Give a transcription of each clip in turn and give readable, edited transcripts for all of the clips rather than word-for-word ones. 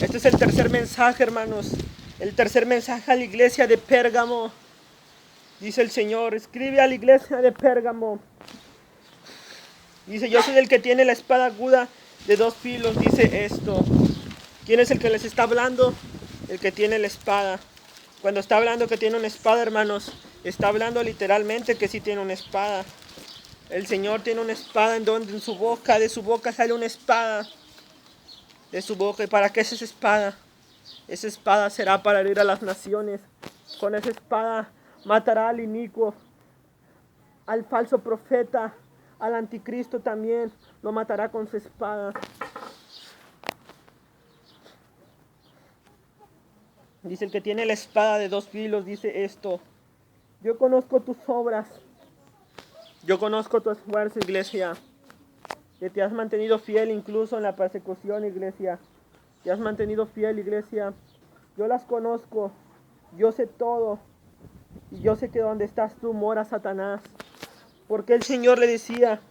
Este es el tercer mensaje, hermanos. El tercer mensaje a la iglesia de Pérgamo. Dice el Señor, escribe a la iglesia de Pérgamo. Dice, yo soy el que tiene la espada aguda de 2 filos. Dice esto. ¿Quién es el que les está hablando? El que tiene la espada. Cuando está hablando que tiene una espada, hermanos, está hablando literalmente que sí tiene una espada. El Señor tiene una espada en su boca, de su boca sale una espada. De su boca. ¿Y para qué es esa espada? Esa espada será para herir a las naciones. Con esa espada matará al inicuo, al falso profeta, al anticristo también. Lo matará con su espada. Dice el que tiene la espada de 2 filos, dice esto. Yo conozco tus obras. Yo conozco tu esfuerzo, iglesia. Que te has mantenido fiel incluso en la persecución, iglesia. Te has mantenido fiel, iglesia. Yo las conozco. Yo sé todo. Y yo sé que donde estás tú mora Satanás. Porque el Señor le decía,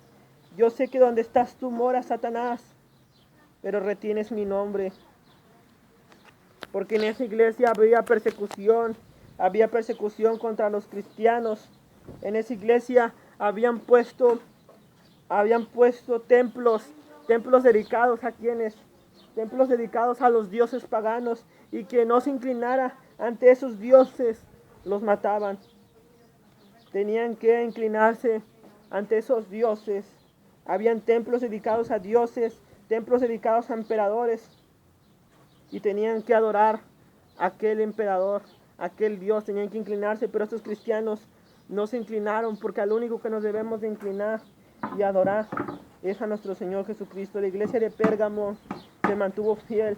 yo sé que donde estás tú mora Satanás, pero retienes mi nombre. Porque en esa iglesia había persecución contra los cristianos. En esa iglesia habían puesto templos dedicados a quienes, templos dedicados a los dioses paganos, y que no se inclinara ante esos dioses, los mataban. Tenían que inclinarse ante esos dioses. Habían templos dedicados a dioses, templos dedicados a emperadores, y tenían que adorar a aquel emperador, a aquel Dios, tenían que inclinarse, pero estos cristianos no se inclinaron, porque al único que nos debemos de inclinar y adorar es a nuestro Señor Jesucristo. La iglesia de Pérgamo se mantuvo fiel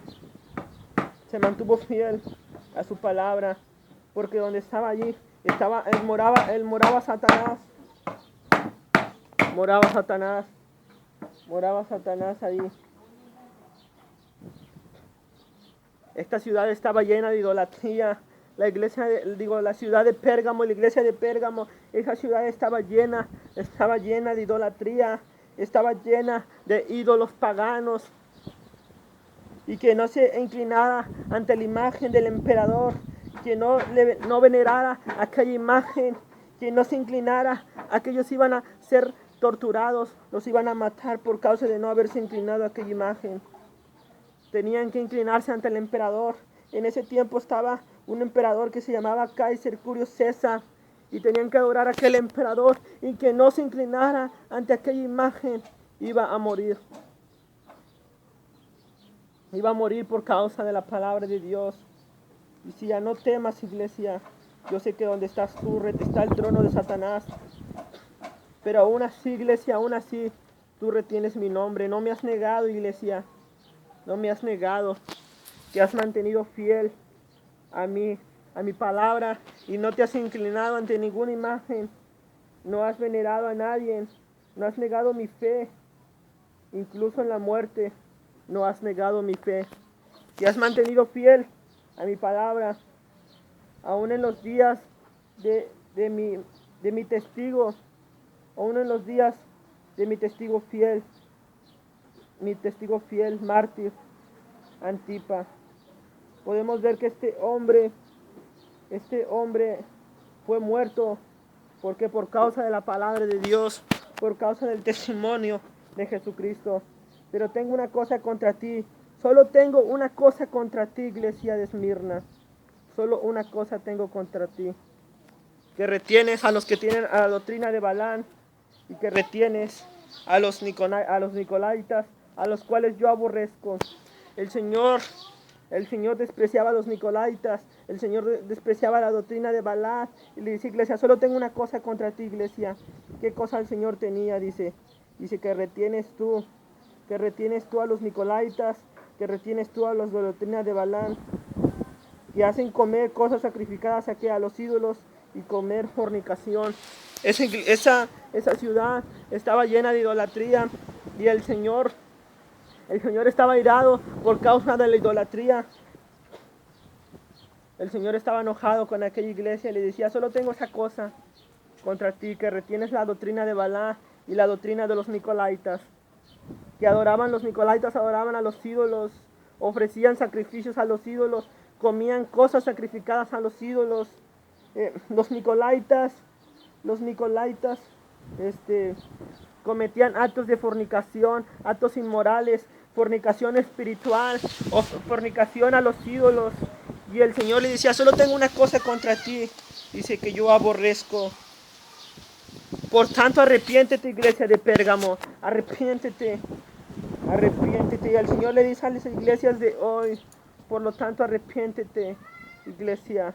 a su palabra, porque donde estaba allí, moraba Satanás, moraba Satanás allí. Esta ciudad estaba llena de idolatría. La ciudad de Pérgamo, la iglesia de Pérgamo, esa ciudad estaba llena de idolatría, estaba llena de ídolos paganos, y que no se inclinara ante la imagen del emperador, que no venerara aquella imagen, que no se inclinara a que ellos iban a ser torturados, los iban a matar por causa de no haberse inclinado a aquella imagen. Tenían que inclinarse ante el emperador. En ese tiempo estaba un emperador que se llamaba Kaiser Curio César, y tenían que adorar a aquel emperador, y que no se inclinara ante aquella imagen iba a morir. Iba a morir por causa de la palabra de Dios. Decía, no temas, iglesia, yo sé que donde estás tú está el trono de Satanás, pero aún así, iglesia, aún así tú retienes mi nombre. No me has negado, iglesia, no me has negado. Te has mantenido fiel a mi palabra, y no te has inclinado ante ninguna imagen. No has venerado a nadie. No has negado mi fe. Incluso en la muerte no has negado mi fe. Te has mantenido fiel a mi palabra. Aún en los días de mi testigo. Aún en los días de mi testigo fiel, mártir, Antipa. Podemos ver que este hombre fue muerto, porque por causa de la palabra de Dios, por causa del testimonio de Jesucristo. Pero tengo una cosa contra ti. Solo tengo una cosa contra ti, iglesia de Esmirna. Solo una cosa tengo contra ti. Que retienes a los que tienen a la doctrina de Balán, y que retienes a los nicolaitas, a los cuales yo aborrezco. El Señor despreciaba a los nicolaitas. El Señor despreciaba la doctrina de Balán. Y le dice, iglesia, solo tengo una cosa contra ti, iglesia. ¿Qué cosa el Señor tenía? Dice que retienes tú a los nicolaitas, que retienes tú a los de la doctrina de Balán, que hacen comer cosas sacrificadas a los ídolos y comer fornicación. Esa ciudad estaba llena de idolatría, y el Señor estaba irado por causa de la idolatría. El Señor estaba enojado con aquella iglesia y le decía, solo tengo esa cosa contra ti, que retienes la doctrina de Balá y la doctrina de los nicolaitas, que los nicolaitas adoraban a los ídolos, ofrecían sacrificios a los ídolos, comían cosas sacrificadas a los ídolos. Los nicolaitas, cometían actos de fornicación, actos inmorales, fornicación espiritual o fornicación a los ídolos. Y el Señor le decía, solo tengo una cosa contra ti, dice, que yo aborrezco. Por tanto, arrepiéntete, iglesia de Pérgamo, arrepiéntete. Y el Señor le dice a las iglesias de hoy, por lo tanto, arrepiéntete, iglesia,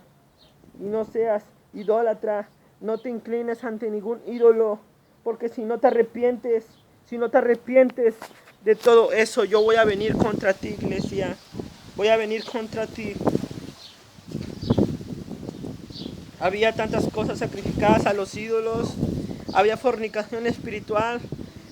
y no seas idólatra, no te inclines ante ningún ídolo, porque si no te arrepientes de todo eso, yo voy a venir contra ti, iglesia, voy a venir contra ti. Había tantas cosas sacrificadas a los ídolos, había fornicación espiritual.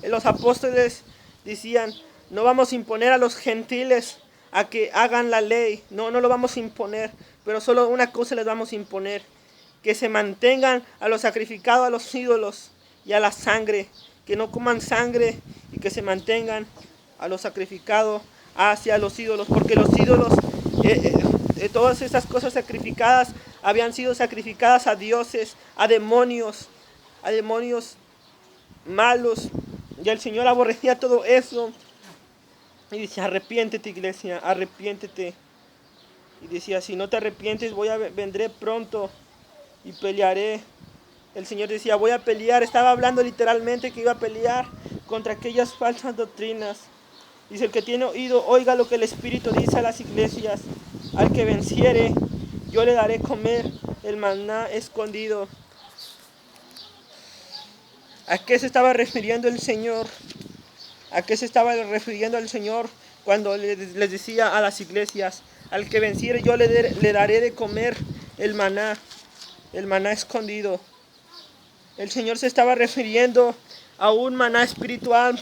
Los apóstoles decían, no vamos a imponer a los gentiles a que hagan la ley, no lo vamos a imponer, pero solo una cosa les vamos a imponer, que se mantengan a lo sacrificado a los ídolos y a la sangre, que no coman sangre y que se mantengan a lo sacrificado hacia los ídolos, porque los ídolos, todas estas cosas sacrificadas habían sido sacrificadas a dioses, a demonios malos, y el Señor aborrecía todo eso. Y decía, arrepiéntete, iglesia, arrepiéntete. Y decía, si no te arrepientes, vendré pronto y pelearé. El Señor decía, voy a pelear. Estaba hablando literalmente que iba a pelear contra aquellas falsas doctrinas. Dice, el que tiene oído, oiga lo que el Espíritu dice a las iglesias. Al que venciere, yo le daré comer el maná escondido. ¿A qué se estaba refiriendo el Señor? ¿A qué se estaba refiriendo el Señor cuando les decía a las iglesias, al que venciere yo le daré de comer el maná escondido? El Señor se estaba refiriendo a un maná espiritual.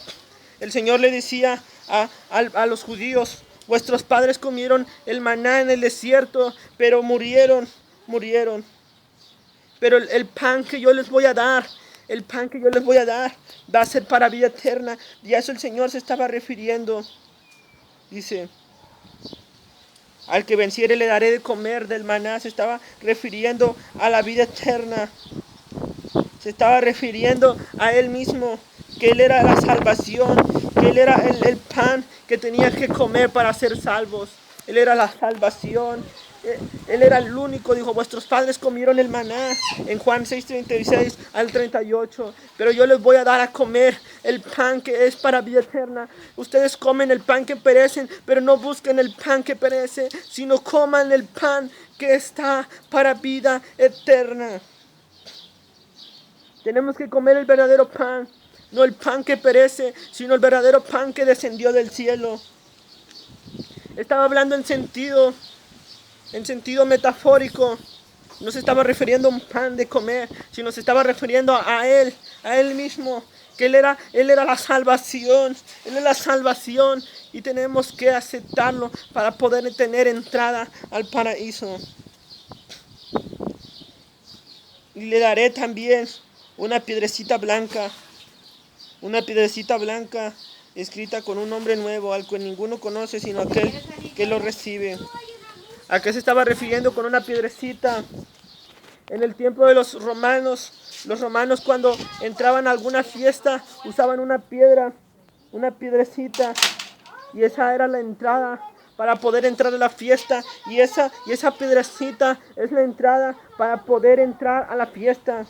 El Señor le decía a los judíos, vuestros padres comieron el maná en el desierto, pero murieron. Pero el pan que yo les voy a dar, va a ser para vida eterna. Y a eso el Señor se estaba refiriendo. Dice, al que venciere le daré de comer del maná. Se estaba refiriendo a la vida eterna. Se estaba refiriendo a Él mismo, que Él era la salvación, que Él era el pan que tenía que comer para ser salvos. Él era la salvación. Él era el único, dijo, vuestros padres comieron el maná, en Juan 6:36 al 38, pero yo les voy a dar a comer el pan que es para vida eterna. Ustedes comen el pan que perece, pero no busquen el pan que perece, sino coman el pan que está para vida eterna. Tenemos que comer el verdadero pan, no el pan que perece, sino el verdadero pan que descendió del cielo. Estaba hablando en sentido metafórico. No se estaba refiriendo a un pan de comer, sino se estaba refiriendo a Él mismo, que Él era la salvación. Él es la salvación y tenemos que aceptarlo para poder tener entrada al paraíso. Y le daré también una piedrecita blanca escrita con un nombre nuevo, al cual ninguno conoce sino aquel que lo recibe. ¿A qué se estaba refiriendo con una piedrecita? En el tiempo de los romanos cuando entraban a alguna fiesta usaban una piedrecita, y esa era la entrada para poder entrar a la fiesta, y esa piedrecita es la entrada para poder entrar a la fiesta.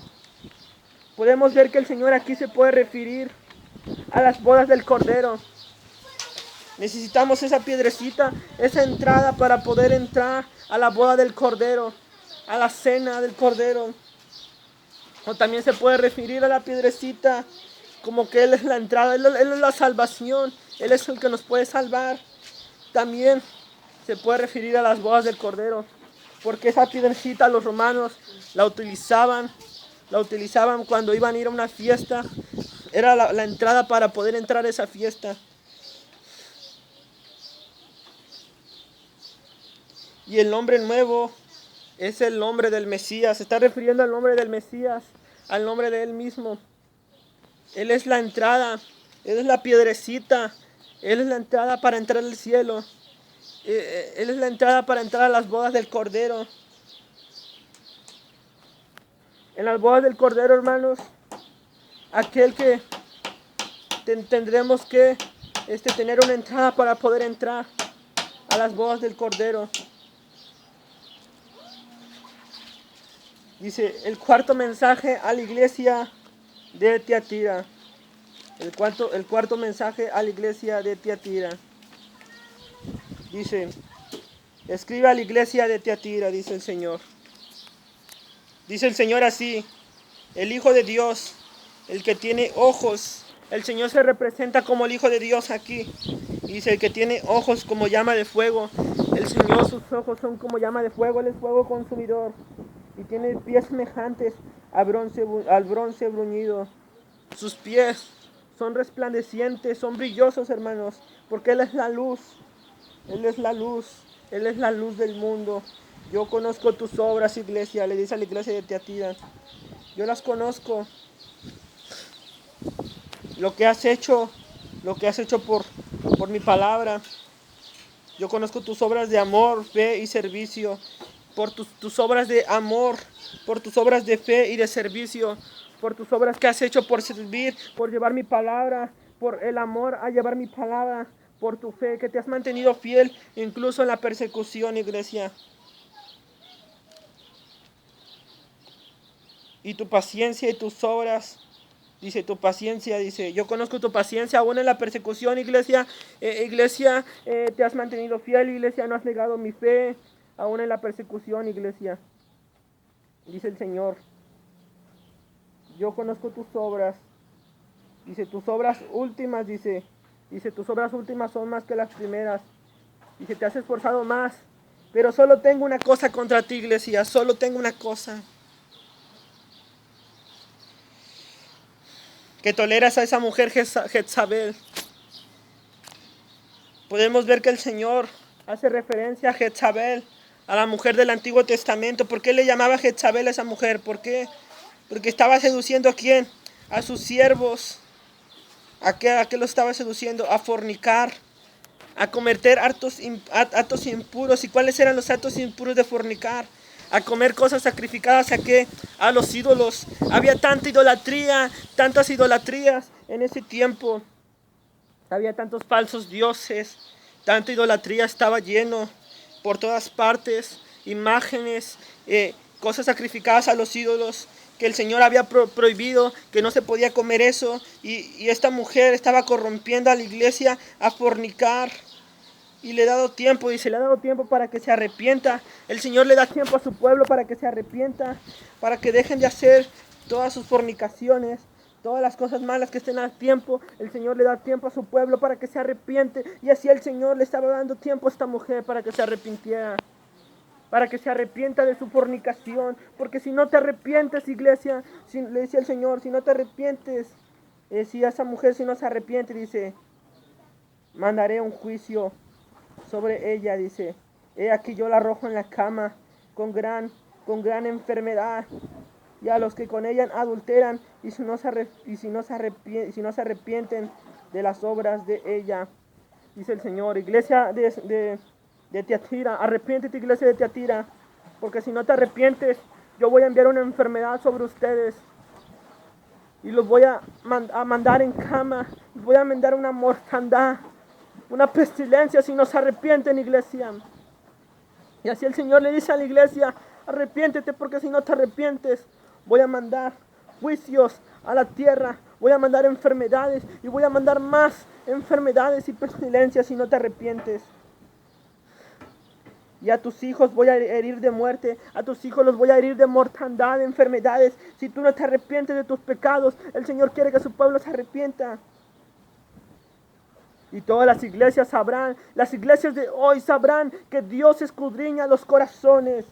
Podemos ver que el Señor aquí se puede referir a las bodas del Cordero. Necesitamos esa piedrecita, esa entrada para poder entrar a la boda del Cordero, a la cena del Cordero. O también se puede referir a la piedrecita como que Él es la entrada, Él es la salvación, Él es el que nos puede salvar. También se puede referir a las bodas del Cordero, porque esa piedrecita los romanos la utilizaban cuando iban a ir a una fiesta. Era la entrada para poder entrar a esa fiesta. Y el nombre nuevo es el nombre del Mesías. Se está refiriendo al nombre del Mesías, al nombre de Él mismo. Él es la entrada, Él es la piedrecita, Él es la entrada para entrar al cielo. Él es la entrada para entrar a las bodas del Cordero. En las bodas del Cordero, hermanos, aquel que tendremos que tener una entrada para poder entrar a las bodas del Cordero. Dice el cuarto mensaje a la iglesia de Tiatira. El cuarto mensaje a la iglesia de Tiatira. Dice, escribe a la iglesia de Tiatira, dice el Señor. Dice el Señor así, el Hijo de Dios, el que tiene ojos. El Señor se representa como el Hijo de Dios aquí. Dice, el que tiene ojos como llama de fuego. El Señor, sus ojos son como llama de fuego, Él es fuego consumidor. Y tiene pies semejantes al bronce bruñido. Sus pies son resplandecientes, son brillosos, hermanos, porque Él es la luz. Él es la luz. Él es la luz del mundo. Yo conozco tus obras, iglesia, le dice a la iglesia de Tiatira. Yo las conozco. Lo que has hecho por mi palabra. Yo conozco tus obras de amor, fe y servicio. Por tus obras de amor, por tus obras de fe y de servicio, por tus obras que has hecho por servir, por llevar mi palabra, por el amor a llevar mi palabra, por tu fe que te has mantenido fiel incluso en la persecución, iglesia. Y tu paciencia y tus obras, dice tu paciencia, dice, yo conozco tu paciencia aún en la persecución, iglesia. Iglesia, te has mantenido fiel, iglesia, no has negado mi fe. Aún en la persecución, iglesia, dice el Señor, yo conozco tus obras, dice, tus obras últimas, dice, tus obras últimas son más que las primeras, dice, te has esforzado más, pero solo tengo una cosa contra ti, iglesia, solo tengo una cosa, que toleras a esa mujer Jezabel. Podemos ver que el Señor hace referencia a Jezabel, a la mujer del Antiguo Testamento. ¿Por qué le llamaba Jezabel a esa mujer? ¿Por qué? Porque estaba seduciendo ¿a quién? A sus siervos. ¿A qué lo estaba seduciendo? A fornicar, a cometer actos impuros. ¿Y cuáles eran los actos impuros de fornicar? A comer cosas sacrificadas ¿a qué? A los ídolos. Había tanta idolatría, tantas idolatrías en ese tiempo. Había tantos falsos dioses, tanta idolatría estaba lleno por todas partes, imágenes, cosas sacrificadas a los ídolos, que el Señor había prohibido, que no se podía comer eso, y esta mujer estaba corrompiendo a la iglesia a fornicar, y le ha dado tiempo, dice, le ha dado tiempo para que se arrepienta. El Señor le da tiempo a su pueblo para que se arrepienta, para que dejen de hacer todas sus fornicaciones, todas las cosas malas que estén a tiempo. El Señor le da tiempo a su pueblo para que se arrepiente. Y así el Señor le estaba dando tiempo a esta mujer para que se arrepintiera, para que se arrepienta de su fornicación. Porque si no te arrepientes, iglesia, le decía el Señor, si no te arrepientes, si esa mujer si no se arrepiente, dice, mandaré un juicio sobre ella, dice, he aquí yo la arrojo en la cama con gran enfermedad, y a los que con ella adulteran y si no se arrepienten de las obras de ella, dice el Señor. Iglesia de Tiatira, arrepiéntete, iglesia de Tiatira, porque si no te arrepientes, yo voy a enviar una enfermedad sobre ustedes y los voy a mandar en cama, voy a mandar una mortandad, una pestilencia si no se arrepienten, iglesia. Y así el Señor le dice a la iglesia, arrepiéntete, porque si no te arrepientes, voy a mandar juicios a la tierra, voy a mandar enfermedades y voy a mandar más enfermedades y pestilencias si no te arrepientes. Y a tus hijos voy a herir de muerte, a tus hijos los voy a herir de mortandad, de enfermedades. Si tú no te arrepientes de tus pecados, el Señor quiere que su pueblo se arrepienta. Y todas las iglesias sabrán, las iglesias de hoy sabrán que Dios escudriña los corazones.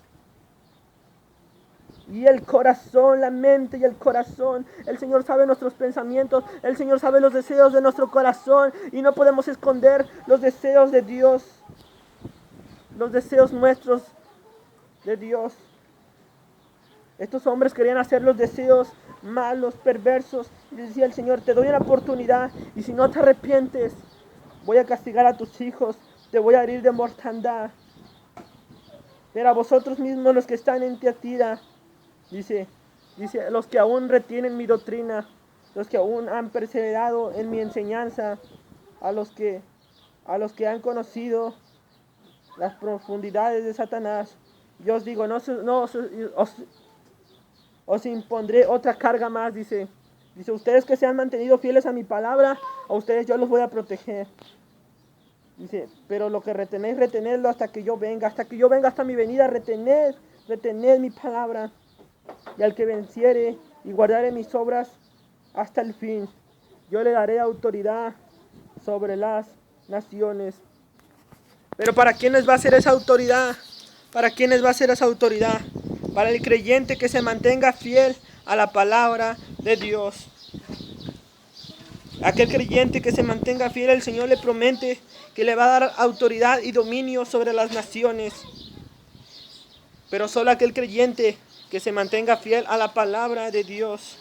Y el corazón, la mente y el corazón, el Señor sabe nuestros pensamientos, el Señor sabe los deseos de nuestro corazón, y no podemos esconder los deseos de Dios, los deseos nuestros de Dios. Estos hombres querían hacer los deseos malos, perversos, y decía el Señor, te doy una oportunidad, y si no te arrepientes, voy a castigar a tus hijos te voy a herir de mortandad. Pero a vosotros mismos los que están en Tiatira, dice, los que aún retienen mi doctrina, los que aún han perseverado en mi enseñanza, a los que han conocido las profundidades de Satanás, yo os digo, os impondré otra carga más, dice, ustedes que se han mantenido fieles a mi palabra, a ustedes yo los voy a proteger. Dice, pero lo que retenéis, retenedlo hasta que yo venga, hasta mi venida, retened mi palabra. Y al que venciere y guardare mis obras hasta el fin, yo le daré autoridad sobre las naciones. Pero ¿para quiénes va a ser esa autoridad? ¿Para quiénes va a ser esa autoridad? Para el creyente que se mantenga fiel a la palabra de Dios. Aquel creyente que se mantenga fiel, el Señor le promete que le va a dar autoridad y dominio sobre las naciones. Pero solo aquel creyente que se mantenga fiel a la palabra de Dios,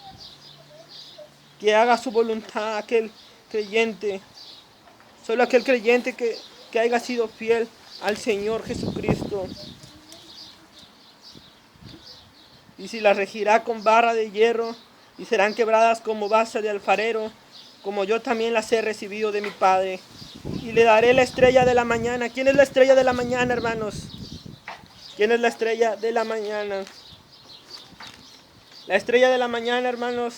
que haga su voluntad, aquel creyente, solo aquel creyente que haya sido fiel al Señor Jesucristo. Y si las regirá con barra de hierro, y serán quebradas como basa de alfarero, como yo también las he recibido de mi Padre. Y le daré la estrella de la mañana. ¿Quién es la estrella de la mañana, hermanos? ¿Quién es la estrella de la mañana? La estrella de la mañana, hermanos,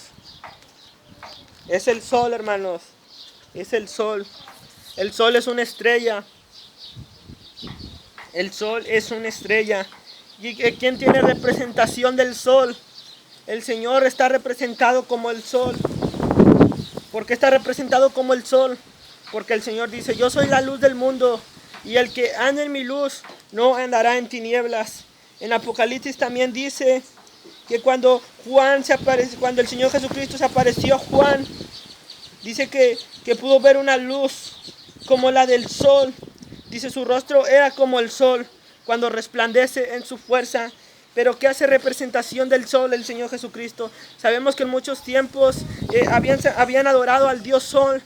es el sol, hermanos. Es el sol. El sol es una estrella. El sol es una estrella. ¿Y quién tiene representación del sol? El Señor está representado como el sol. ¿Por qué está representado como el sol? Porque el Señor dice, yo soy la luz del mundo, y el que anda en mi luz no andará en tinieblas. En Apocalipsis también dice que cuando el Señor Jesucristo se apareció a Juan, dice que pudo ver una luz como la del sol. Dice, su rostro era como el sol cuando resplandece en su fuerza. Pero ¿qué hace representación del sol el Señor Jesucristo? Sabemos que en muchos tiempos habían adorado al Dios Sol,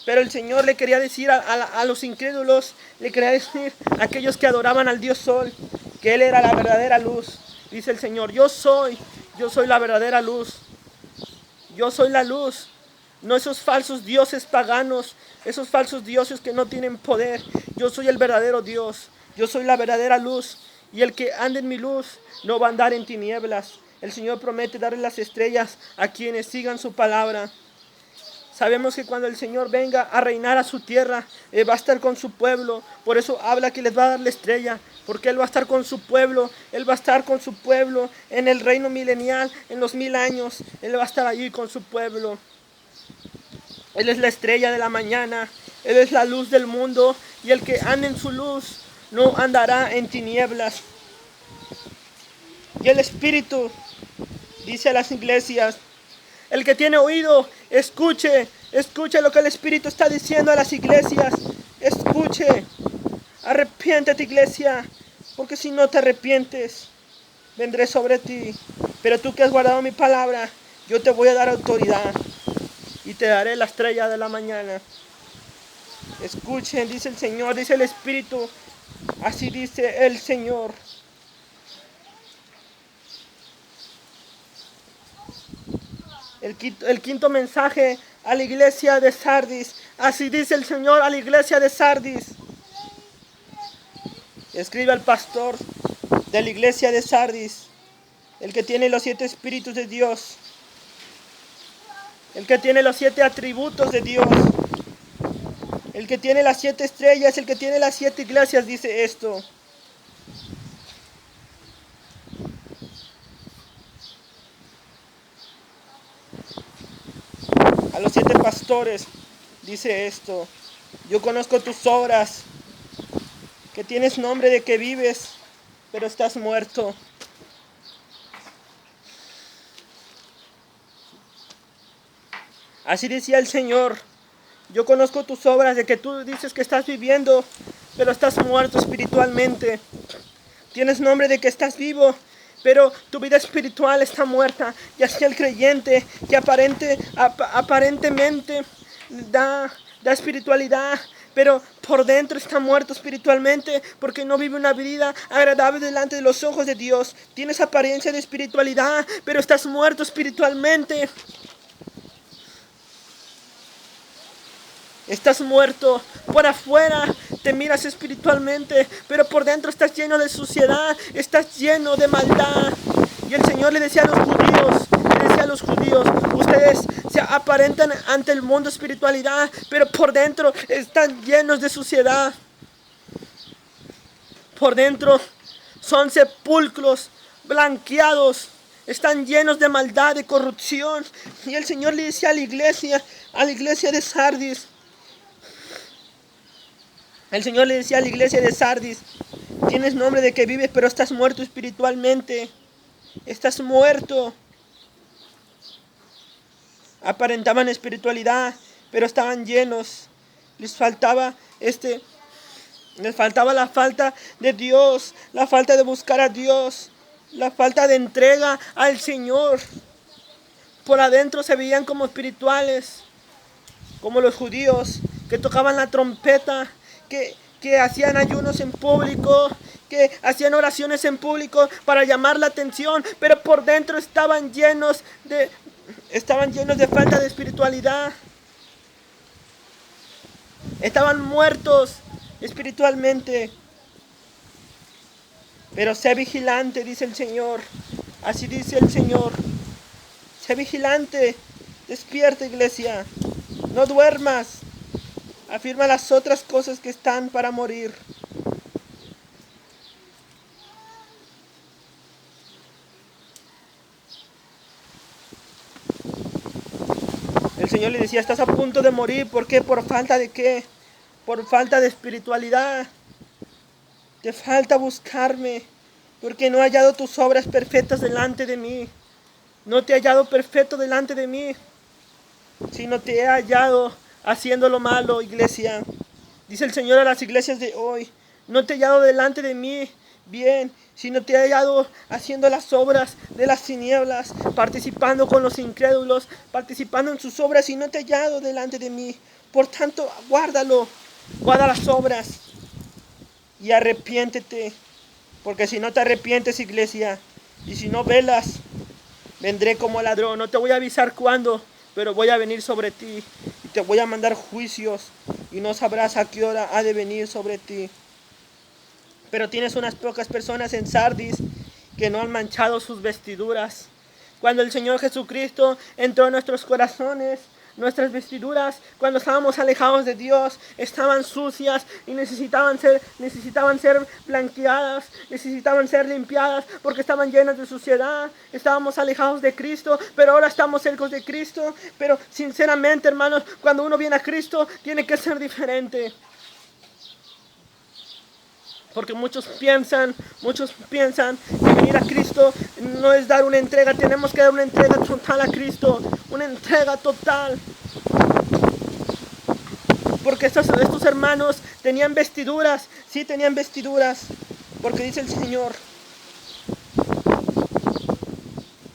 pero el Señor le quería decir a los incrédulos, le quería decir a aquellos que adoraban al Dios Sol, que Él era la verdadera luz. Dice el Señor, yo soy la verdadera luz. Yo soy la luz. No esos falsos dioses paganos, esos falsos dioses que no tienen poder. Yo soy el verdadero Dios. Yo soy la verdadera luz. Y el que ande en mi luz no va a andar en tinieblas. El Señor promete darle las estrellas a quienes sigan su palabra. Sabemos que cuando el Señor venga a reinar a su tierra, va a estar con su pueblo. Por eso habla que les va a dar la estrella, porque Él va a estar con su pueblo. Él va a estar con su pueblo en el reino milenial, en los 1000 años. Él va a estar allí con su pueblo. Él es la estrella de la mañana. Él es la luz del mundo. Y el que ande en su luz no andará en tinieblas. Y el Espíritu dice a las iglesias, el que tiene oído, escuche lo que el Espíritu está diciendo a las iglesias. Escuche, arrepiéntete, iglesia, porque si no te arrepientes, vendré sobre ti. Pero tú que has guardado mi palabra, yo te voy a dar autoridad y te daré la estrella de la mañana. Escuchen, dice el Señor, dice el Espíritu, así dice el Señor. El quinto mensaje a la iglesia de Sardis. Así dice el Señor a la iglesia de Sardis. Escribe al pastor de la iglesia de Sardis, el que tiene los 7 espíritus de Dios, el que tiene los 7 atributos de Dios, el que tiene las 7 estrellas, el que tiene las 7 iglesias, dice esto. A los 7 pastores dice esto: yo conozco tus obras, que tienes nombre de que vives, pero estás muerto. Así decía el Señor: yo conozco tus obras, de que tú dices que estás viviendo, pero estás muerto espiritualmente. Tienes nombre de que estás vivo, pero tu vida espiritual está muerta. Y así el creyente que aparentemente da espiritualidad, pero por dentro está muerto espiritualmente porque no vive una vida agradable delante de los ojos de Dios. Tienes apariencia de espiritualidad, pero estás muerto espiritualmente. Estás muerto. Por afuera te miras espiritualmente, pero por dentro estás lleno de suciedad, estás lleno de maldad. Y el Señor le decía a los judíos, ustedes se aparentan ante el mundo espiritualidad, pero por dentro están llenos de suciedad. Por dentro son sepulcros blanqueados, están llenos de maldad, de corrupción. Y el Señor le decía a la iglesia de Sardis, tienes nombre de que vives, pero estás muerto espiritualmente. Estás muerto. Aparentaban espiritualidad, pero estaban llenos. Les faltaba la falta de Dios, la falta de buscar a Dios, la falta de entrega al Señor. Por adentro se veían como espirituales, como los judíos que tocaban la trompeta, que hacían ayunos en público, que hacían oraciones en público para llamar la atención, pero por dentro estaban llenos de falta de espiritualidad. Estaban muertos espiritualmente. Pero sé vigilante, dice el Señor. Así dice el Señor. Sé vigilante. Despierta, iglesia. No duermas. Afirma las otras cosas que están para morir. El Señor le decía, estás a punto de morir. ¿Por qué? ¿Por falta de qué? Por falta de espiritualidad. Te falta buscarme, porque no he hallado tus obras perfectas delante de mí. No te he hallado perfecto delante de mí, sino te he hallado haciendo lo malo, iglesia. Dice el Señor a las iglesias de hoy, no te he hallado delante de mí bien, sino te he hallado haciendo las obras de las tinieblas, participando con los incrédulos, participando en sus obras, y no te he hallado delante de mí. Por tanto, guarda las obras y arrepiéntete, porque si no te arrepientes, iglesia, y si no velas, vendré como ladrón. No te voy a avisar cuándo, pero voy a venir sobre ti y te voy a mandar juicios y no sabrás a qué hora ha de venir sobre ti. Pero tienes unas pocas personas en Sardis que no han manchado sus vestiduras. Cuando el Señor Jesucristo entró en nuestros corazones, nuestras vestiduras, cuando estábamos alejados de Dios, estaban sucias y necesitaban ser blanqueadas, necesitaban ser limpiadas porque estaban llenas de suciedad. Estábamos alejados de Cristo, pero ahora estamos cerca de Cristo. Pero sinceramente, hermanos, cuando uno viene a Cristo, tiene que ser diferente. Porque muchos piensan que venir a Cristo no es dar una entrega. Tenemos que dar una entrega total a Cristo. Una entrega total. Porque estos hermanos tenían vestiduras. Sí, tenían vestiduras. Porque dice el Señor.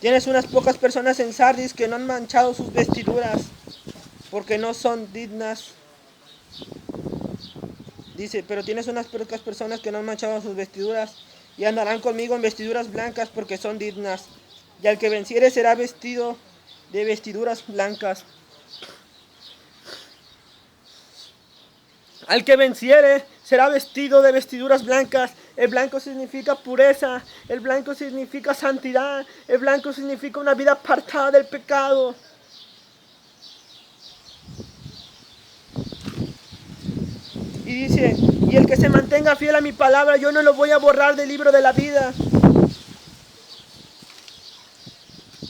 Tienes unas pocas personas en Sardis que no han manchado sus vestiduras. Porque no son dignas. Dice, pero tienes unas pocas personas que no han manchado sus vestiduras y andarán conmigo en vestiduras blancas porque son dignas. Y al que venciere será vestido de vestiduras blancas. Al que venciere será vestido de vestiduras blancas. El blanco significa pureza. El blanco significa santidad. El blanco significa una vida apartada del pecado. Y dice, y el que se mantenga fiel a mi palabra, yo no lo voy a borrar del libro de la vida.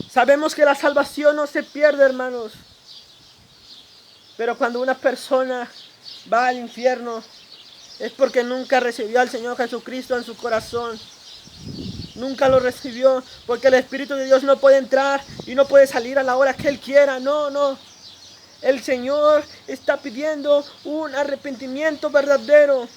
Sabemos que la salvación no se pierde, hermanos. Pero cuando una persona va al infierno, es porque nunca recibió al Señor Jesucristo en su corazón. Nunca lo recibió, porque el Espíritu de Dios no puede entrar y no puede salir a la hora que Él quiera. No. El Señor está pidiendo un arrepentimiento verdadero.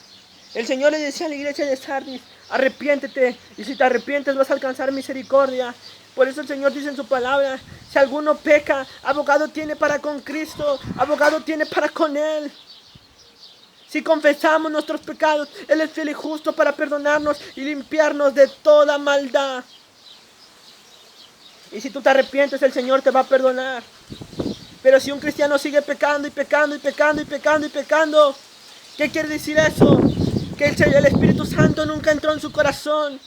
El Señor le decía a la iglesia de Sardis, arrepiéntete, y si te arrepientes vas a alcanzar misericordia. Por eso el Señor dice en su palabra, si alguno peca, abogado tiene para con Cristo, abogado tiene para con Él. Si confesamos nuestros pecados, Él es fiel y justo para perdonarnos y limpiarnos de toda maldad. Y si tú te arrepientes, el Señor te va a perdonar. Pero si un cristiano sigue pecando y pecando y pecando y pecando y pecando, ¿qué quiere decir eso? Que el Espíritu Santo nunca entró en su corazón.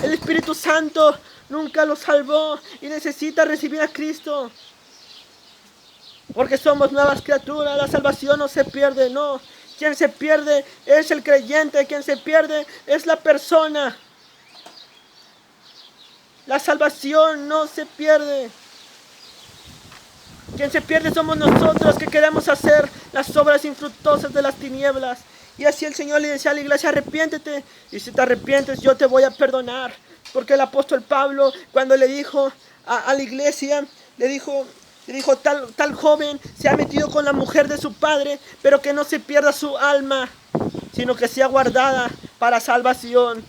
El Espíritu Santo nunca lo salvó y necesita recibir a Cristo. Porque somos nuevas criaturas, la salvación no se pierde, no. Quien se pierde es el creyente, quien se pierde es la persona. La salvación no se pierde. Quien se pierde somos nosotros que queremos hacer las obras infructuosas de las tinieblas. Y así el Señor le decía a la iglesia, arrepiéntete. Y si te arrepientes, yo te voy a perdonar. Porque el apóstol Pablo, cuando le dijo a la iglesia, le dijo, tal joven se ha metido con la mujer de su padre, pero que no se pierda su alma, sino que sea guardada para salvación.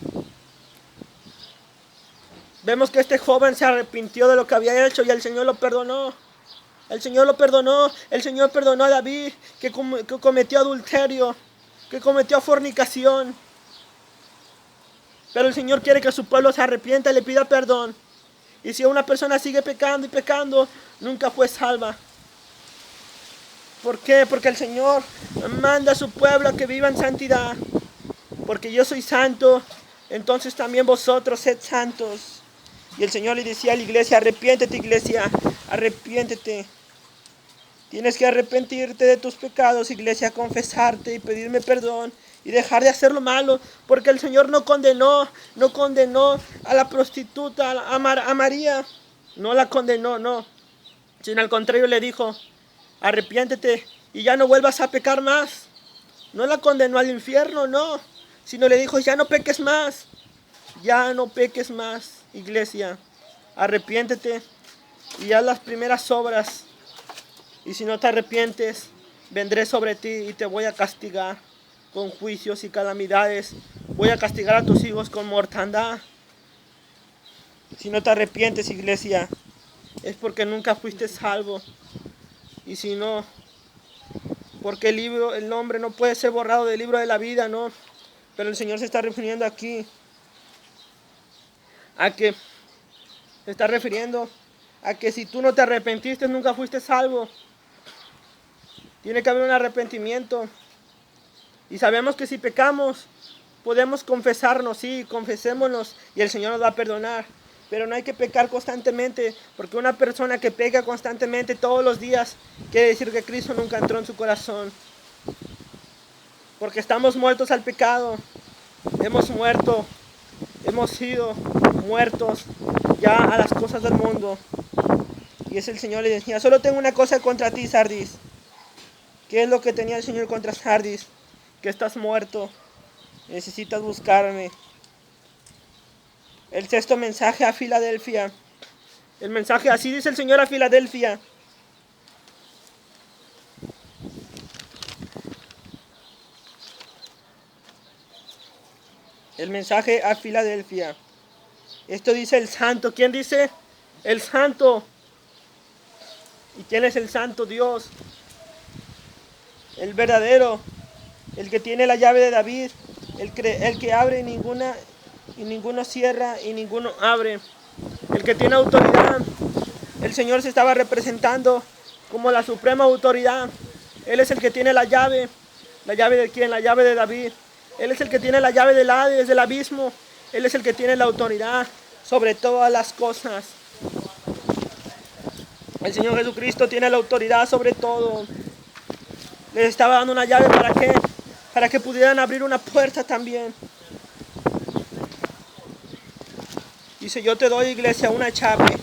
Vemos que este joven se arrepintió de lo que había hecho y el Señor lo perdonó. El Señor lo perdonó. El Señor perdonó a David que cometió adulterio, que cometió fornicación. Pero el Señor quiere que su pueblo se arrepienta y le pida perdón. Y si una persona sigue pecando y pecando, nunca fue salva. ¿Por qué? Porque el Señor manda a su pueblo a que viva en santidad. Porque yo soy santo, entonces también vosotros sed santos. Y el Señor le decía a la iglesia, arrepiéntete, iglesia, arrepiéntete. Tienes que arrepentirte de tus pecados, iglesia, confesarte y pedirme perdón y dejar de hacer lo malo, porque el Señor no condenó a la prostituta, a María, no la condenó, no, sino al contrario le dijo, arrepiéntete y ya no vuelvas a pecar más. No la condenó al infierno, no, sino le dijo, ya no peques más, iglesia, arrepiéntete y haz las primeras obras, y si no te arrepientes, vendré sobre ti y te voy a castigar con juicios y calamidades. Voy a castigar a tus hijos con mortandad. Si no te arrepientes, iglesia, es porque nunca fuiste salvo. Y si no, porque el nombre no puede ser borrado del libro de la vida, ¿no? Pero el Señor se está refiriendo aquí a que si tú no te arrepentiste, nunca fuiste salvo. Tiene que haber un arrepentimiento. Y sabemos que si pecamos, podemos confesarnos, sí, confesémonos y el Señor nos va a perdonar. Pero no hay que pecar constantemente, porque una persona que peca constantemente todos los días, quiere decir que Cristo nunca entró en su corazón. Porque estamos muertos al pecado, hemos sido muertos ya a las cosas del mundo. Y es el Señor le decía, solo tengo una cosa contra ti, Sardis. ¿Qué es lo que tenía el Señor contra Sardis? Que estás muerto, necesitas buscarme. El sexto mensaje a Filadelfia. El mensaje, así dice el Señor a Filadelfia. El mensaje a Filadelfia. Esto dice el santo. ¿Quién dice? El santo. ¿Y quién es el santo? Dios. El verdadero. El que tiene la llave de David. El que abre y ninguno cierra y ninguno abre. El que tiene autoridad. El Señor se estaba representando como la suprema autoridad. Él es el que tiene la llave. ¿La llave de quién? La llave de David. Él es el que tiene la llave del Hades, del abismo. Él es el que tiene la autoridad sobre todas las cosas. El Señor Jesucristo tiene la autoridad sobre todo. Les estaba dando una llave, ¿para qué? Para que pudieran abrir una puerta también. Dice, yo te doy, iglesia, una llave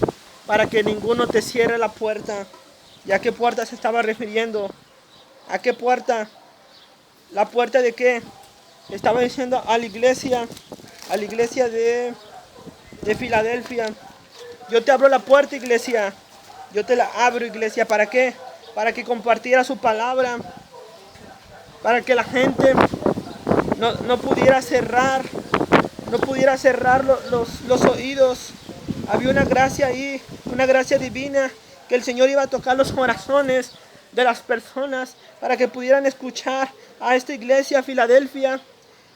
para que ninguno te cierre la puerta. ¿Y a qué puerta se estaba refiriendo? ¿A qué puerta? ¿La puerta de qué? Estaba diciendo a la iglesia de Filadelfia. Yo te abro la puerta, iglesia. Yo te la abro, iglesia. ¿Para qué? Para que compartiera su palabra. Para que la gente no pudiera cerrar. No pudiera cerrar los oídos. Había una gracia ahí, una gracia divina, que el Señor iba a tocar los corazones de las personas para que pudieran escuchar a esta iglesia, Filadelfia.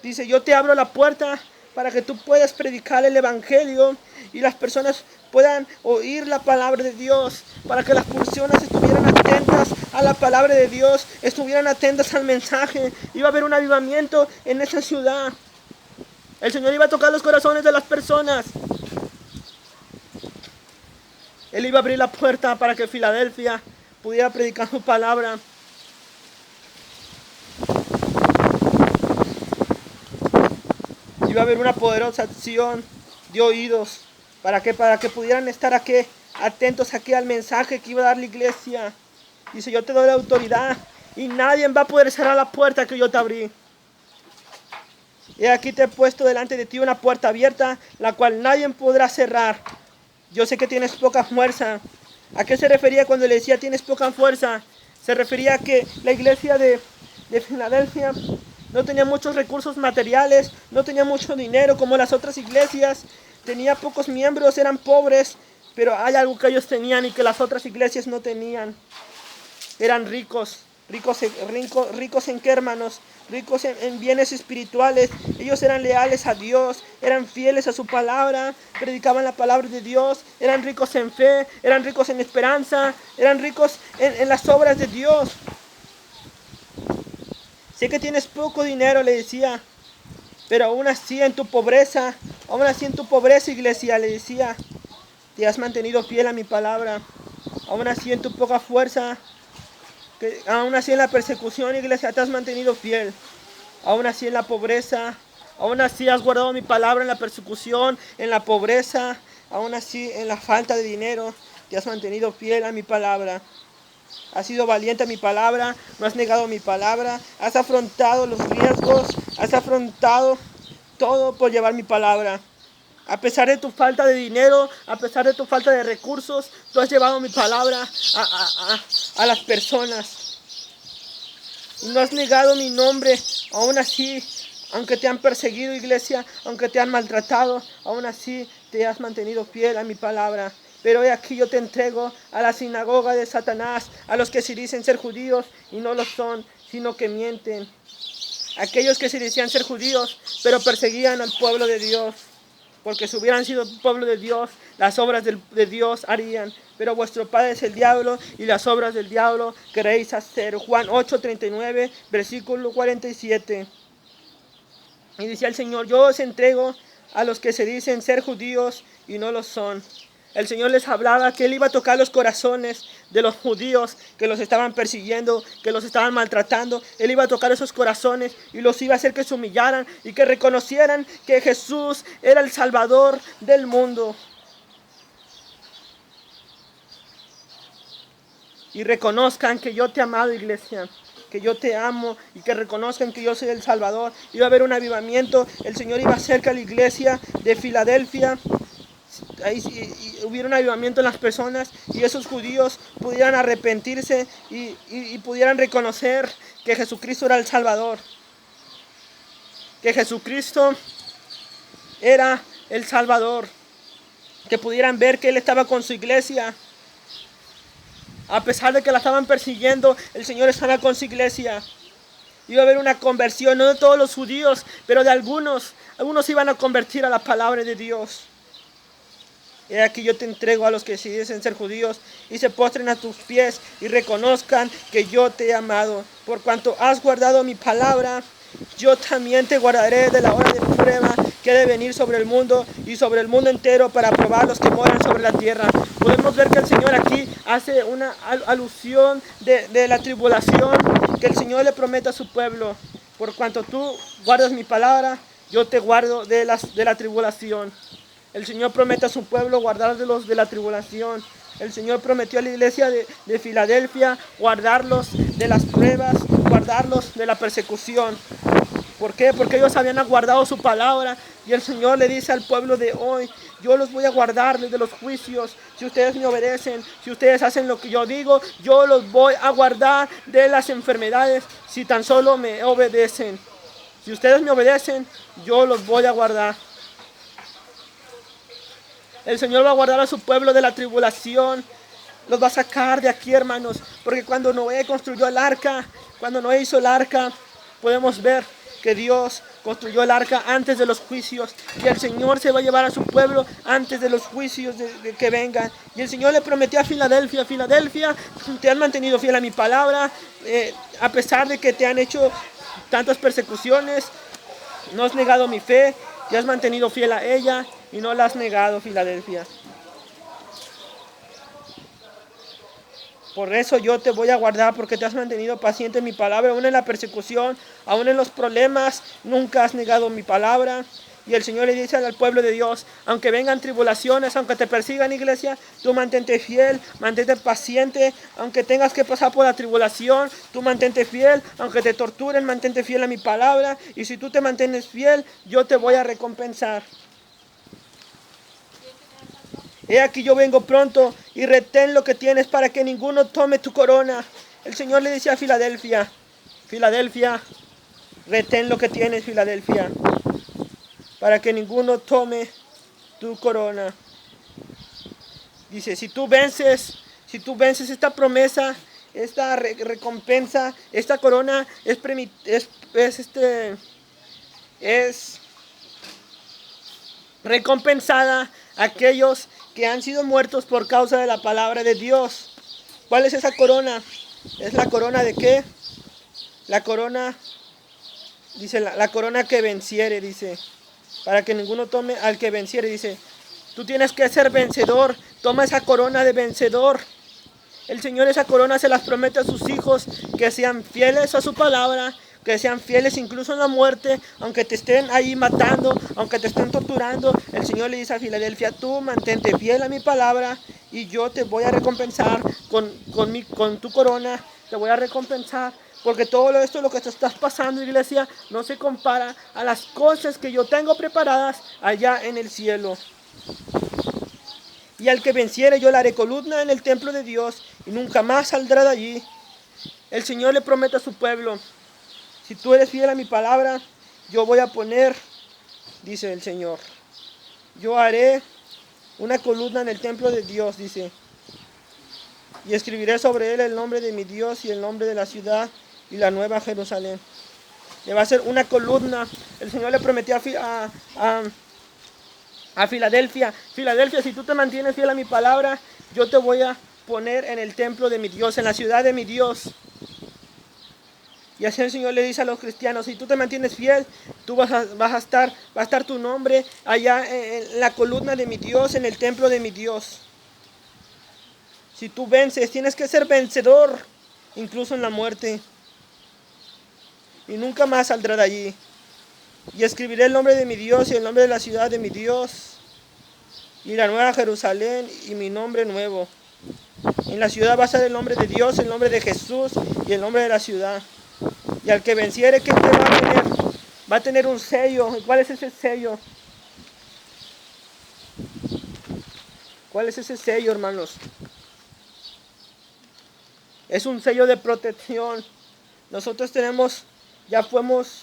Dice, yo te abro la puerta para que tú puedas predicar el evangelio y las personas puedan oír la palabra de Dios, para que las personas estuvieran atentas a la palabra de Dios, estuvieran atentas al mensaje. Iba a haber un avivamiento en esa ciudad. El Señor iba a tocar los corazones de las personas. Él iba a abrir la puerta para que Filadelfia pudiera predicar su palabra. Iba a haber una poderosa acción de oídos. ¿Para qué? Para que pudieran estar aquí, atentos aquí al mensaje que iba a dar la iglesia. Dice, yo te doy la autoridad y nadie va a poder cerrar la puerta que yo te abrí. Y aquí te he puesto delante de ti una puerta abierta, la cual nadie podrá cerrar. Yo sé que tienes poca fuerza. ¿A qué se refería cuando le decía tienes poca fuerza? Se refería a que la iglesia de Filadelfia no tenía muchos recursos materiales, no tenía mucho dinero como las otras iglesias, tenía pocos miembros, eran pobres, pero hay algo que ellos tenían y que las otras iglesias no tenían. Eran ricos. ¿Ricos en qué, hermanos? Ricos en bienes espirituales. Ellos eran leales a Dios, eran fieles a su palabra, predicaban la palabra de Dios, eran ricos en fe, eran ricos en esperanza, eran ricos en las obras de Dios. Sé que tienes poco dinero, le decía, pero aún así en tu pobreza, iglesia, le decía, te has mantenido fiel a mi palabra. Aún así en tu poca fuerza, aún así en la persecución, iglesia, te has mantenido fiel. Aún así en la pobreza, aún así has guardado mi palabra en la persecución, en la pobreza, aún así en la falta de dinero, te has mantenido fiel a mi palabra. Has sido valiente a mi palabra, no has negado mi palabra, has afrontado los riesgos, has afrontado todo por llevar mi palabra. A pesar de tu falta de dinero, a pesar de tu falta de recursos, tú has llevado mi palabra a las personas. Y no has negado mi nombre, aún así, aunque te han perseguido, iglesia, aunque te han maltratado, aún así te has mantenido fiel a mi palabra. Pero hoy aquí yo te entrego a la sinagoga de Satanás, a los que se dicen ser judíos y no lo son, sino que mienten. Aquellos que se decían ser judíos, pero perseguían al pueblo de Dios. Porque si hubieran sido pueblo de Dios, las obras de Dios harían. Pero vuestro padre es el diablo y las obras del diablo queréis hacer. Juan 8:39, versículo 47. Y decía el Señor, yo os entrego a los que se dicen ser judíos y no lo son. El Señor les hablaba que Él iba a tocar los corazones de los judíos que los estaban persiguiendo, que los estaban maltratando. Él iba a tocar esos corazones y los iba a hacer que se humillaran y que reconocieran que Jesús era el Salvador del mundo. Y reconozcan que yo te he amado, iglesia, que yo te amo, y que reconozcan que yo soy el Salvador. Iba a haber un avivamiento. El Señor iba a hacer que la iglesia de Filadelfia, y hubiera un avivamiento en las personas y esos judíos pudieran arrepentirse y pudieran reconocer que Jesucristo era el Salvador, que Jesucristo era el Salvador, que pudieran ver que Él estaba con su iglesia. A pesar de que la estaban persiguiendo, el Señor estaba con su iglesia. Iba a haber una conversión, no de todos los judíos, pero de algunos iban a convertir a la palabra de Dios. He aquí yo te entrego a los que se dicen ser judíos y se postren a tus pies y reconozcan que yo te he amado. Por cuanto has guardado mi palabra, yo también te guardaré de la hora de prueba que ha de venir sobre el mundo y sobre el mundo entero para probar los que moran sobre la tierra. Podemos ver que el Señor aquí hace una alusión de la tribulación que el Señor le promete a su pueblo. Por cuanto tú guardas mi palabra, yo te guardo de la tribulación. El Señor promete a su pueblo guardarlos de la tribulación. El Señor prometió a la iglesia de Filadelfia guardarlos de las pruebas, guardarlos de la persecución. ¿Por qué? Porque ellos habían guardado su palabra. Y el Señor le dice al pueblo de hoy, yo los voy a guardar de los juicios. Si ustedes me obedecen, si ustedes hacen lo que yo digo, yo los voy a guardar de las enfermedades si tan solo me obedecen. Si ustedes me obedecen, yo los voy a guardar. El Señor va a guardar a su pueblo de la tribulación. los va a sacar de aquí, hermanos. Porque cuando Noé construyó el arca, cuando Noé hizo el arca, podemos ver que Dios construyó el arca antes de los juicios, y el Señor se va a llevar a su pueblo antes de los juicios de que vengan. Y el Señor le prometió a Filadelfia: Filadelfia, te has mantenido fiel a mi palabra, a pesar de que te han hecho tantas persecuciones, no has negado mi fe, te has mantenido fiel a ella y no la has negado, Filadelfia. Por eso yo te voy a guardar, porque te has mantenido paciente en mi palabra, aún en la persecución, aún en los problemas, nunca has negado mi palabra. Y el Señor le dice al pueblo de Dios: aunque vengan tribulaciones, aunque te persigan, iglesia, tú mantente fiel, mantente paciente. Aunque tengas que pasar por la tribulación, tú mantente fiel. Aunque te torturen, mantente fiel a mi palabra. Y si tú te mantienes fiel, yo te voy a recompensar. He aquí yo vengo pronto, y retén lo que tienes para que ninguno tome tu corona. El Señor le dice a Filadelfia: Filadelfia, retén lo que tienes, Filadelfia, para que ninguno tome tu corona. Dice: si tú vences esta promesa, esta recompensa, esta corona es recompensada a aquellos que han sido muertos por causa de la palabra de Dios. ¿Cuál es esa corona? ¿Es la corona de qué? La corona, dice, la corona que venciere, dice, para que ninguno tome al que venciere, dice. Tú tienes que ser vencedor, toma esa corona de vencedor. El Señor esa corona se las promete a sus hijos, que sean fieles a su palabra, que sean fieles incluso en la muerte, aunque te estén ahí matando, aunque te estén torturando. El Señor le dice a Filadelfia: tú mantente fiel a mi palabra y yo te voy a recompensar con tu corona, te voy a recompensar. Porque todo esto, lo que te estás pasando, iglesia, no se compara a las cosas que yo tengo preparadas allá en el cielo. Y al que venciere, yo le haré columna en el templo de Dios, y nunca más saldrá de allí. El Señor le promete a su pueblo: si tú eres fiel a mi palabra, yo voy a poner, dice el Señor, yo haré una columna en el templo de Dios, dice, y escribiré sobre él el nombre de mi Dios y el nombre de la ciudad y la nueva Jerusalén. Le va a hacer una columna. El Señor le prometió a Filadelfia: Filadelfia, si tú te mantienes fiel a mi palabra, yo te voy a poner en el templo de mi Dios, en la ciudad de mi Dios. Y así el Señor le dice a los cristianos: si tú te mantienes fiel, tú va a estar tu nombre allá en la columna de mi Dios, en el templo de mi Dios. Si tú vences, tienes que ser vencedor, incluso en la muerte. Y nunca más saldrá de allí. Y escribiré el nombre de mi Dios y el nombre de la ciudad de mi Dios, y la nueva Jerusalén y mi nombre nuevo. En la ciudad va a estar el nombre de Dios, el nombre de Jesús y el nombre de la ciudad. Y al que venciere, ¿qué usted va a tener? Va a tener un sello. ¿Y cuál es ese sello? ¿Cuál es ese sello, hermanos? Es un sello de protección. Nosotros tenemos, ya somos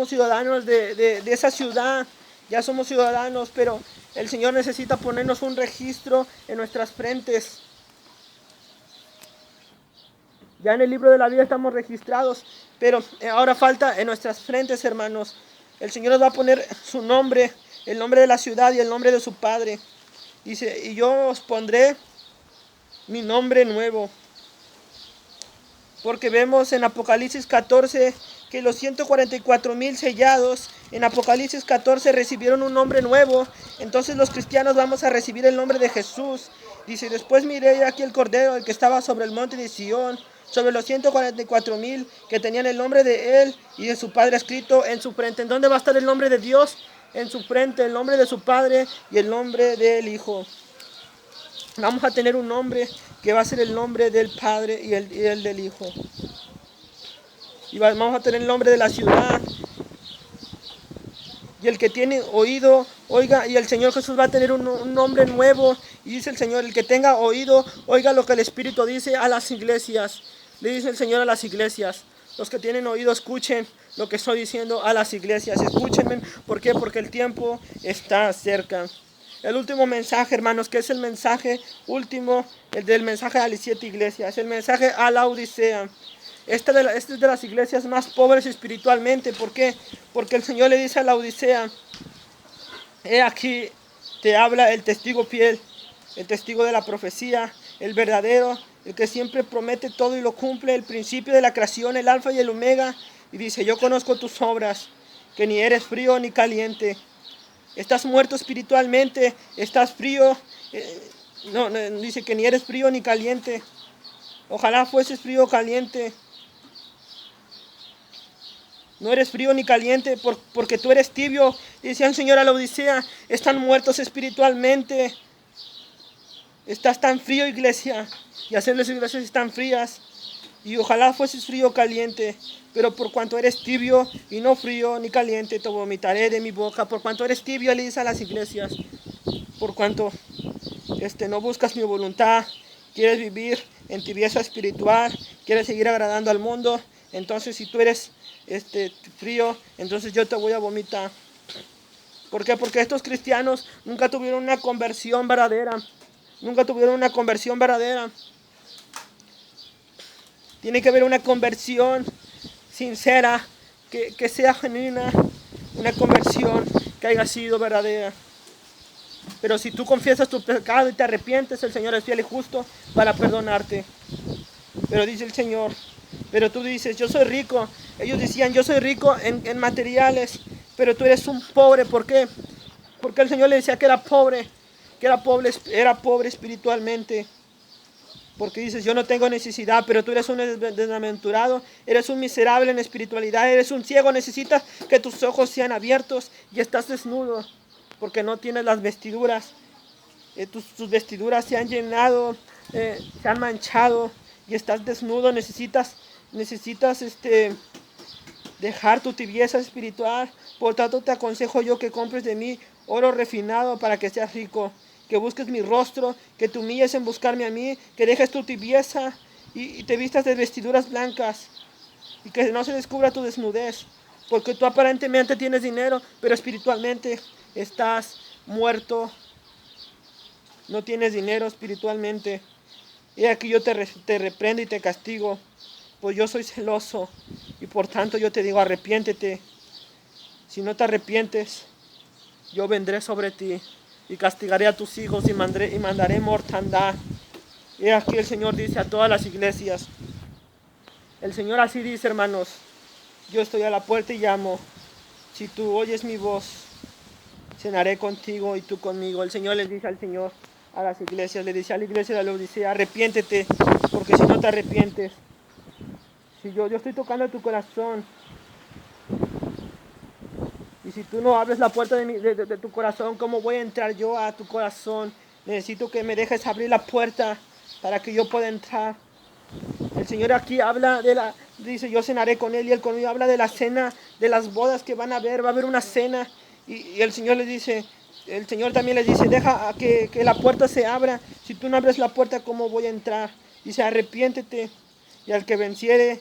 ciudadanos de esa ciudad. Ya somos ciudadanos, pero el Señor necesita ponernos un registro en nuestras frentes. Ya en el libro de la vida estamos registrados, pero ahora falta en nuestras frentes, hermanos. El Señor nos va a poner su nombre, el nombre de la ciudad y el nombre de su Padre. Dice: y yo os pondré mi nombre nuevo. Porque vemos en Apocalipsis 14 que los 144,000 sellados en Apocalipsis 14 recibieron un nombre nuevo. Entonces los cristianos vamos a recibir el nombre de Jesús. Dice: después miré aquí el Cordero, el que estaba sobre el monte de Sión, sobre los 144,000 que tenían el nombre de él y de su Padre escrito en su frente. ¿En dónde va a estar el nombre de Dios? En su frente, el nombre de su Padre y el nombre del Hijo. Vamos a tener un nombre que va a ser el nombre del Padre y el del Hijo. Y vamos a tener el nombre de la ciudad. Y el que tiene oído, oiga. Y el Señor Jesús va a tener un nombre nuevo. Y dice el Señor: el que tenga oído, oiga lo que el Espíritu dice a las iglesias. Le dice el Señor a las iglesias: los que tienen oído, escuchen lo que estoy diciendo a las iglesias. Escúchenme. ¿Por qué? Porque el tiempo está cerca. el último mensaje, hermanos, que es el mensaje último, el del mensaje a las 7 iglesias, el mensaje a la Odisea. Esta es de las iglesias más pobres espiritualmente. ¿Por qué? Porque el Señor le dice a la Odisea: he aquí te habla el testigo fiel, el testigo de la profecía, el verdadero, el que siempre promete todo y lo cumple, el principio de la creación, el alfa y el omega. Y dice: yo conozco tus obras, que ni eres frío ni caliente. Estás muerto espiritualmente, estás frío. Dice que ni eres frío ni caliente. Ojalá fueses frío o caliente. No eres frío ni caliente porque tú eres tibio. Dice el Señor a la Odisea: están muertos espiritualmente. Estás tan frío, iglesia. Y hacer las iglesias están frías. Y ojalá fueses frío o caliente. Pero por cuanto eres tibio y no frío ni caliente, te vomitaré de mi boca. Por cuanto eres tibio, le dice a las iglesias. Por cuanto no buscas mi voluntad. Quieres vivir en tibieza espiritual. Quieres seguir agradando al mundo. Entonces si tú eres frío, entonces yo te voy a vomitar. ¿Por qué? Porque estos cristianos nunca tuvieron una conversión verdadera. Nunca tuvieron una conversión verdadera. Tiene que haber una conversión sincera, que sea genuina, una conversión que haya sido verdadera. Pero si tú confiesas tu pecado y te arrepientes, el Señor es fiel y justo para perdonarte. Pero dice el Señor, pero tú dices: yo soy rico. Ellos decían: yo soy rico en materiales, pero tú eres un pobre. ¿Por qué? Porque el Señor le decía que era pobre espiritualmente. Porque dices: yo no tengo necesidad, pero tú eres un desventurado, eres un miserable en espiritualidad, eres un ciego, necesitas que tus ojos sean abiertos y estás desnudo, porque no tienes las vestiduras. Tus vestiduras se han llenado, se han manchado y estás desnudo. Necesitas dejar tu tibieza espiritual. Por tanto te aconsejo yo que compres de mí oro refinado para que seas rico, que busques mi rostro, que te humilles en buscarme a mí, que dejes tu tibieza y te vistas de vestiduras blancas, y que no se descubra tu desnudez, porque tú aparentemente tienes dinero, pero espiritualmente estás muerto. No tienes dinero espiritualmente. Y aquí yo te reprendo y te castigo, pues yo soy celoso, y por tanto yo te digo: arrepiéntete. Si no te arrepientes, yo vendré sobre ti y castigaré a tus hijos y mandaré mortandad. Y aquí el Señor dice a todas las iglesias. El Señor así dice, hermanos: yo estoy a la puerta y llamo. Si tú oyes mi voz, cenaré contigo y tú conmigo. El Señor les dice a las iglesias, le dice a la iglesia de la Odisea: arrepiéntete, porque si no te arrepientes, si yo estoy tocando tu corazón, y si tú no abres la puerta de tu corazón, ¿cómo voy a entrar yo a tu corazón? Necesito que me dejes abrir la puerta para que yo pueda entrar. El Señor aquí habla dice: yo cenaré con él y él conmigo. Habla de la cena, de las bodas que van a haber. Va a haber una cena. Y el Señor les dice, el Señor también les dice: deja que la puerta se abra. Si tú no abres la puerta, ¿cómo voy a entrar? Dice: arrepiéntete. Y al que venciere,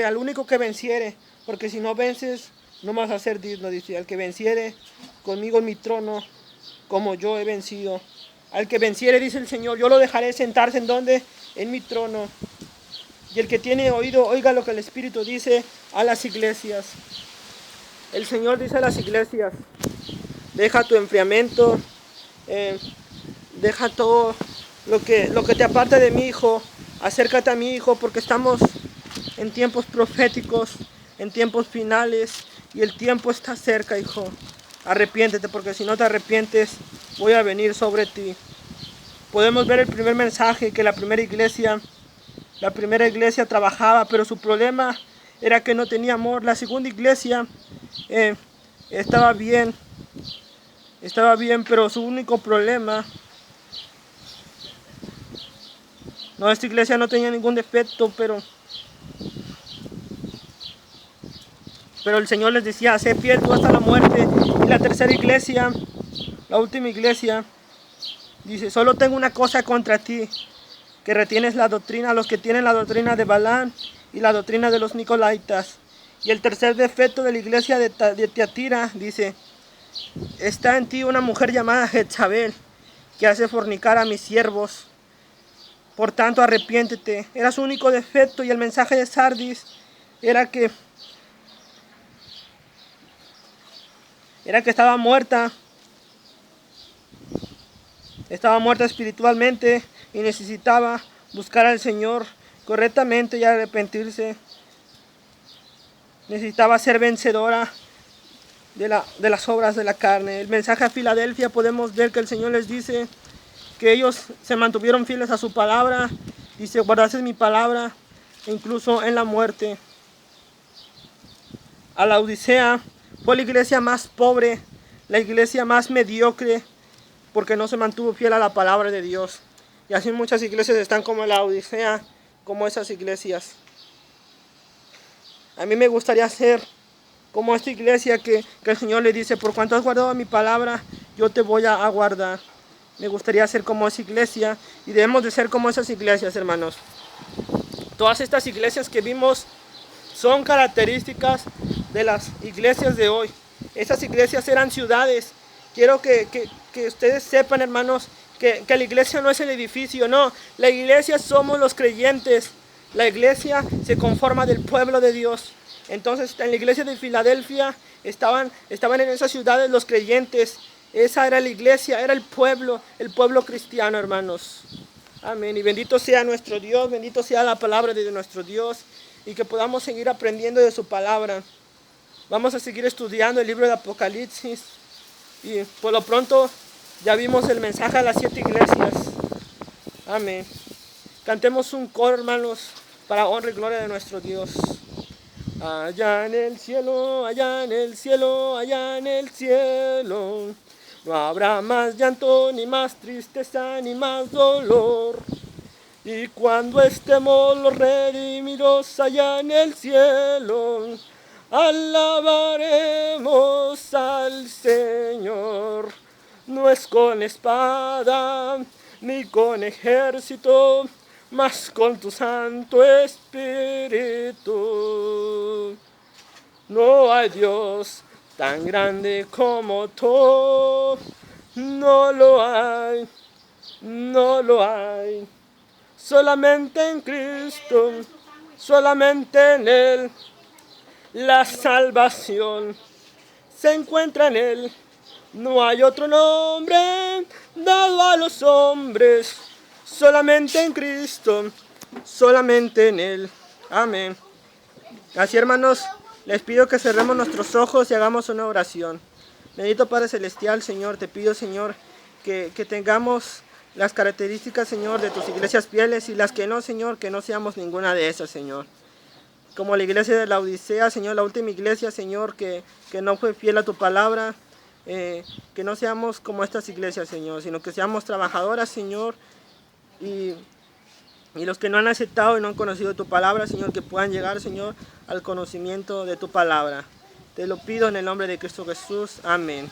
al único que venciere, porque si no vences, no vas a ser digno. Dice: al que venciere conmigo en mi trono, como yo he vencido. Al que venciere, dice el Señor, yo lo dejaré sentarse ¿en dónde? En mi trono. Y el que tiene oído, oiga lo que el Espíritu dice a las iglesias. El Señor dice a las iglesias: deja tu enfriamiento, deja todo lo que te aparta de mi hijo. Acércate a mi hijo, porque estamos en tiempos proféticos, en tiempos finales, y el tiempo está cerca, hijo. Arrepiéntete, porque si no te arrepientes, voy a venir sobre ti. Podemos ver el primer mensaje, que la primera iglesia trabajaba, pero su problema era que no tenía amor. La segunda iglesia estaba bien, pero su único problema, esta iglesia no tenía ningún defecto, pero el Señor les decía: sé fiel tú hasta la muerte. Y la tercera iglesia, la última iglesia, dice: solo tengo una cosa contra ti, que retienes la doctrina, los que tienen la doctrina de Balaam y la doctrina de los Nicolaitas. Y el tercer defecto de la iglesia de Tiatira, dice: está en ti una mujer llamada Jezabel, que hace fornicar a mis siervos. Por tanto, arrepiéntete. Era su único defecto, y el mensaje de Sardis era que estaba muerta. Estaba muerta espiritualmente y necesitaba buscar al Señor correctamente y arrepentirse. Necesitaba ser vencedora de las obras de la carne. El mensaje a Filadelfia, podemos ver que el Señor les dice que ellos se mantuvieron fieles a su palabra. Dice, guardaste mi palabra, incluso en la muerte. A la Odisea fue la iglesia más pobre, la iglesia más mediocre, porque no se mantuvo fiel a la palabra de Dios. Y así muchas iglesias están como la Odisea, como esas iglesias. A mí me gustaría ser como esta iglesia que el Señor le dice, por cuanto has guardado mi palabra, yo te voy a guardar. Me gustaría ser como esa iglesia, y debemos de ser como esas iglesias, hermanos. Todas estas iglesias que vimos son características de las iglesias de hoy. Estas iglesias eran ciudades. Quiero que ustedes sepan, hermanos, que la iglesia no es el edificio, no. La iglesia somos los creyentes. La iglesia se conforma del pueblo de Dios. Entonces, en la iglesia de Filadelfia estaban en esas ciudades los creyentes. Esa era la iglesia, era el pueblo cristiano, hermanos. Amén. Y bendito sea nuestro Dios, bendito sea la palabra de nuestro Dios, y que podamos seguir aprendiendo de su palabra. Vamos a seguir estudiando el libro de Apocalipsis, y por lo pronto ya vimos el mensaje a las 7 iglesias. Amén. Cantemos un coro, hermanos, para honra y gloria de nuestro Dios. Allá en el cielo, allá en el cielo, allá en el cielo, no habrá más llanto, ni más tristeza, ni más dolor. Y cuando estemos los redimidos allá en el cielo, alabaremos al Señor. No es con espada, ni con ejército, mas con tu Santo Espíritu. No hay Dios tan grande como tú, no lo hay, no lo hay. Solamente en Cristo, solamente en Él, la salvación se encuentra en Él. No hay otro nombre dado a los hombres, solamente en Cristo, solamente en Él. Amén. Así, hermanos, les pido que cerremos nuestros ojos y hagamos una oración. Bendito Padre Celestial, Señor, te pido, Señor, que tengamos las características, Señor, de tus iglesias fieles, y las que no, Señor, que no seamos ninguna de esas, Señor. Como la iglesia de la Odisea, Señor, la última iglesia, Señor, que no fue fiel a tu palabra. Que no seamos como estas iglesias, Señor, sino que seamos trabajadoras, Señor, y los que no han aceptado y no han conocido tu palabra, Señor, que puedan llegar, Señor, al conocimiento de tu palabra. Te lo pido en el nombre de Cristo Jesús. Amén.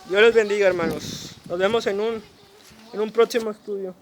Dios les bendiga, hermanos. Nos vemos en un próximo estudio.